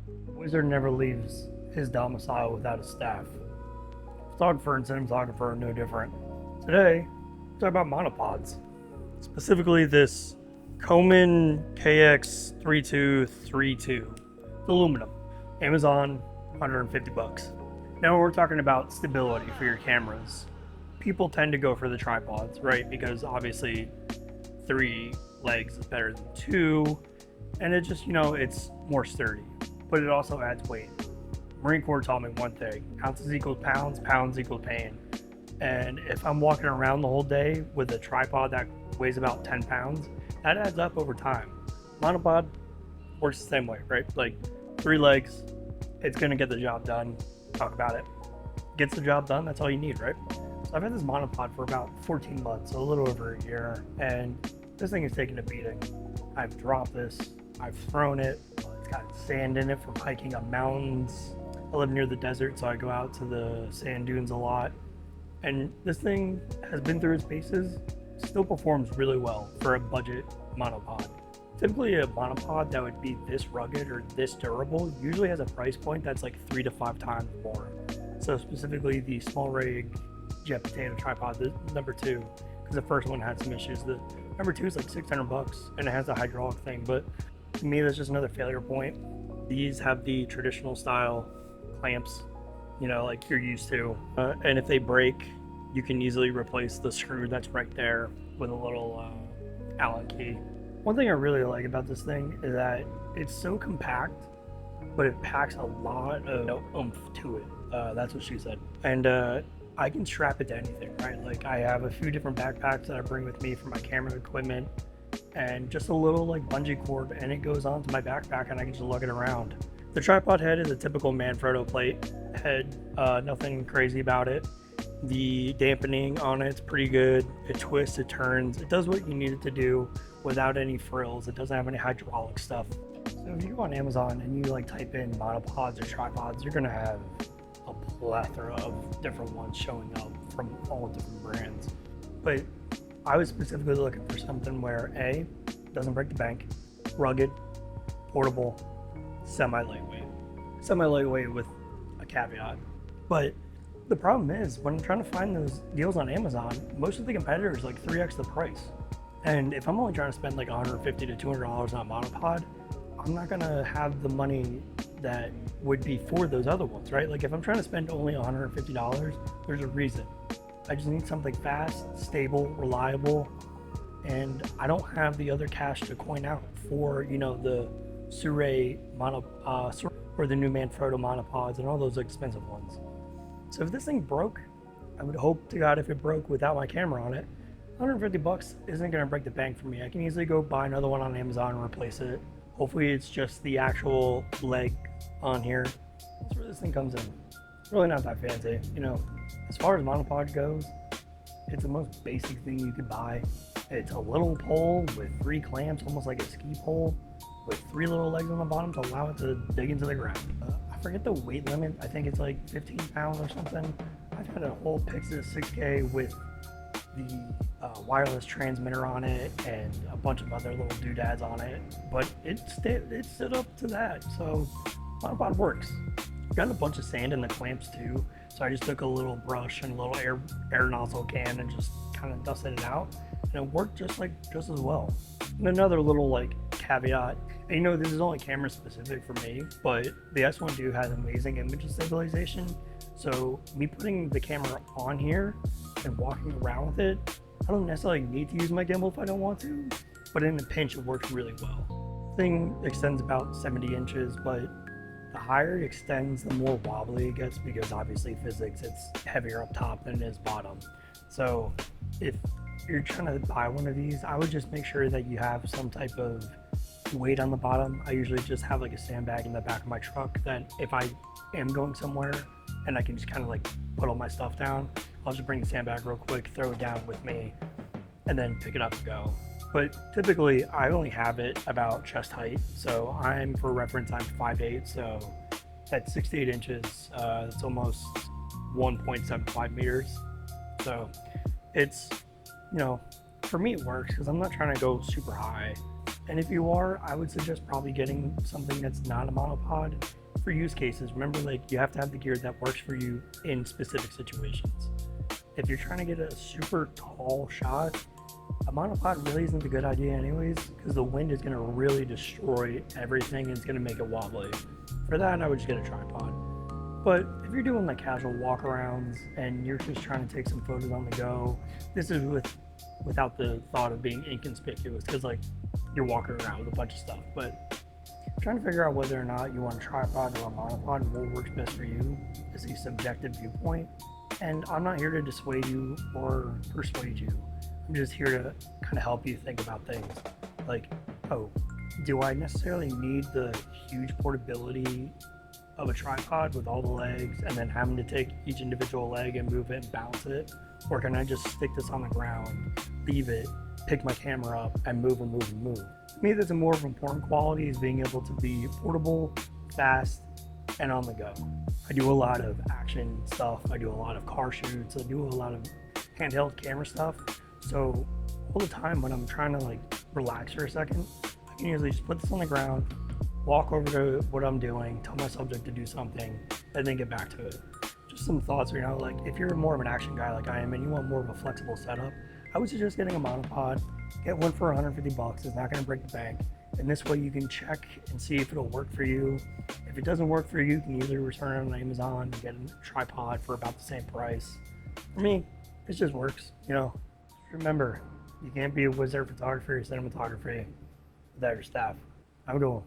Wizard never leaves his domicile without a staff. Photographer and cinematographer are no different. Today, we're talking about monopods. Specifically this Coleman KX3232. It's aluminum. Amazon, 150 bucks. Now we're talking about stability for your cameras. People tend to go for the tripods, right? Because obviously 3 legs is better than 2, and it just, it's more sturdy, but it also adds weight. Marine Corps taught me one thing: ounces equals pounds, pounds equals pain. And if I'm walking around the whole day with a tripod that weighs about 10 pounds, that adds up over time. Monopod works the same way, right? Like 3 legs, it's gonna get the job done. Talk about it. Gets the job done, that's all you need, right? So I've had this monopod for about 14 months, so a little over a year, and this thing is taking a beating. I've dropped this, I've thrown it, it's got sand in it from hiking on mountains. I live near the desert, so I go out to the sand dunes a lot. And this thing has been through its paces, still performs really well for a budget monopod. Typically a monopod that would be this rugged or this durable usually has a price point that's like 3 to 5 times more. So specifically the small rig jet potato tripod, the number 2, because the first one had some issues. The number 2 is like 600 bucks and it has a hydraulic thing, but to me that's just another failure point. These have the traditional style clamps, like you're used to, and if they break, you can easily replace the screw that's right there with a little Allen key. One thing I really like about this thing is that it's so compact, but it packs a lot of oomph to it. That's what she said. And I can strap it to anything, right? Like I have a few different backpacks that I bring with me for my camera equipment, and just a little like bungee cord, and it goes onto my backpack and I can just lug it around. The tripod head is a typical Manfrotto plate head, nothing crazy about it. The dampening on it's pretty good. It twists, it turns, it does what you need it to do without any frills. It doesn't have any hydraulic stuff. So if you go on Amazon and you type in monopods or tripods, you're gonna have a plethora of different ones showing up from all different brands. But I was specifically looking for something where A, doesn't break the bank, rugged, portable, semi-lightweight. Semi-lightweight with a caveat. But the problem is, when I'm trying to find those deals on Amazon, most of the competitors like 3x the price. And if I'm only trying to spend like $150 to $200 on a monopod, I'm not gonna have the money that would be for those other ones, right? Like if I'm trying to spend only $150, there's a reason. I just need something fast, stable, reliable, and I don't have the other cash to coin out for, the Suray or the new Manfrotto monopods and all those expensive ones. So if this thing broke, I would hope to God if it broke without my camera on it, 150 bucks isn't gonna break the bank for me. I can easily go buy another one on Amazon and replace it. Hopefully it's just the actual leg on here. That's where this thing comes in. Really not that fancy. As far as monopod goes, it's the most basic thing you could buy. It's a little pole with 3 clamps, almost like a ski pole, with 3 little legs on the bottom to allow it to dig into the ground. I forget the weight limit. I think it's like 15 pounds or something. I've had a whole Pixis 6K with the wireless transmitter on it and a bunch of other little doodads on it, but it stood up to that. So monopod works. Got a bunch of sand in the clamps too, so I just took a little brush and a little air nozzle can and just kind of dusted it out, and it worked just as well. And another little caveat, and this is only camera specific for me, but the S1 has amazing image stabilization. So me putting the camera on here and walking around with it, I don't necessarily need to use my gimbal if I don't want to, but in a pinch it works really well. The thing extends about 70 inches, but the higher it extends, the more wobbly it gets, because obviously physics, it's heavier up top than it is bottom. So if you're trying to buy one of these, I would just make sure that you have some type of weight on the bottom. I usually just have like a sandbag in the back of my truck that if I am going somewhere and I can just kind of put all my stuff down, I'll just bring the sandbag real quick, throw it down with me, and then pick it up and go. But typically I only have it about chest height. So for reference, I'm 5'8", so that's 68 inches. It's almost 1.75 meters. So it's, for me it works because I'm not trying to go super high. And if you are, I would suggest probably getting something that's not a monopod for use cases. Remember, like, you have to have the gear that works for you in specific situations. If you're trying to get a super tall shot, a monopod really isn't a good idea anyways, because the wind is going to really destroy everything and it's going to make it wobbly. For that, I would just get a tripod. But if you're doing like casual walkarounds and you're just trying to take some photos on the go, this is without the thought of being inconspicuous, because like you're walking around with a bunch of stuff. But trying to figure out whether or not you want a tripod or a monopod and what works best for you is a subjective viewpoint. And I'm not here to dissuade you or persuade you. I'm just here to kind of help you think about things. Like, oh, do I necessarily need the huge portability of a tripod with all the legs and then having to take each individual leg and move it and bounce it? Or can I just stick this on the ground, leave it, pick my camera up, and move and move and move? To me, that's a more important quality, is being able to be portable, fast, and on the go. I do a lot of action stuff. I do a lot of car shoots. I do a lot of handheld camera stuff. So all the time when I'm trying to like relax for a second, I can usually just put this on the ground, walk over to what I'm doing, tell my subject to do something, and then get back to it. Just some thoughts, like if you're more of an action guy like I am and you want more of a flexible setup, I would suggest getting a monopod. Get one for 150 bucks. It's not going to break the bank. And this way you can check and see if it'll work for you. If it doesn't work for you, you can either return it on Amazon and get a tripod for about the same price. For me, it just works. Remember, you can't be a wizard photographer or cinematographer without your staff. Have a good one.